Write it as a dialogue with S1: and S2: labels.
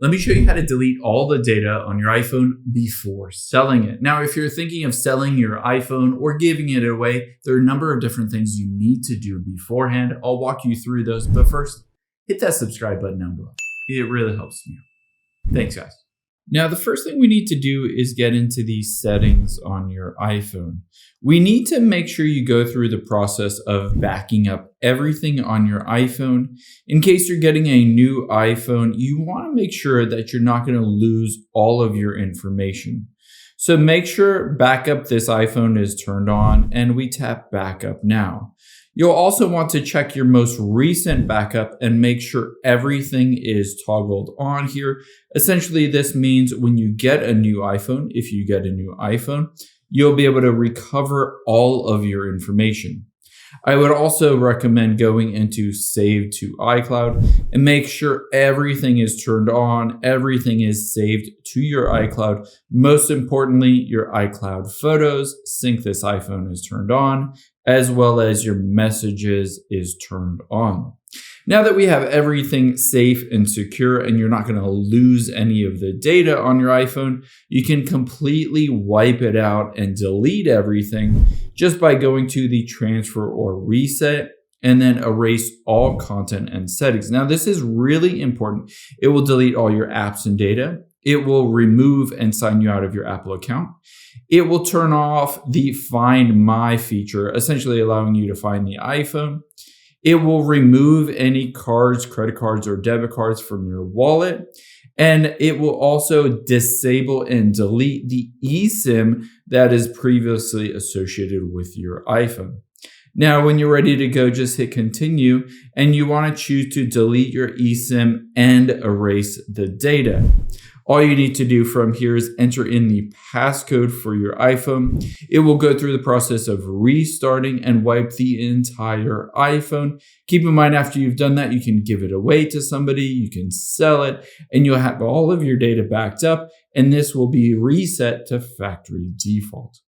S1: Let me show you how to delete all the data on your iPhone before selling it. Now, if you're thinking of selling your iPhone or giving it away, there are a number of different things you need to do beforehand. I'll walk you through those, but first, hit that subscribe button down below. It really helps me out. Thanks, guys. Now, the first thing we need to do is get into the settings on your iPhone. We need to make sure you go through the process of backing up everything on your iPhone. In case you're getting a new iPhone, you want to make sure that you're not going to lose all of your information. So make sure backup this iPhone is turned on, and we tap backup now. You'll also want to check your most recent backup and make sure everything is toggled on here. Essentially, this means when you get a new iPhone, if you get a new iPhone, you'll be able to recover all of your information. I would also recommend going into Save to iCloud and make sure everything is turned on, everything is saved to your iCloud. Most importantly, your iCloud photos, sync this iPhone is turned on, as well as your messages is turned on. Now that we have everything safe and secure and you're not going to lose any of the data on your iPhone, you can completely wipe it out and delete everything just by going to the transfer or reset and then erase all content and settings. Now, this is really important. It will delete all your apps and data. It will remove and sign you out of your Apple account. It will turn off the Find My feature, essentially allowing you to find the iPhone. It will remove any cards, credit cards, or debit cards from your wallet. And it will also disable and delete the eSIM that is previously associated with your iPhone. Now, when you're ready to go, just hit continue, and you want to choose to delete your eSIM and erase the data. All you need to do from here is enter in the passcode for your iPhone. It will go through the process of restarting and wipe the entire iPhone. Keep in mind, after you've done that, you can give it away to somebody, you can sell it, and you'll have all of your data backed up, and this will be reset to factory default.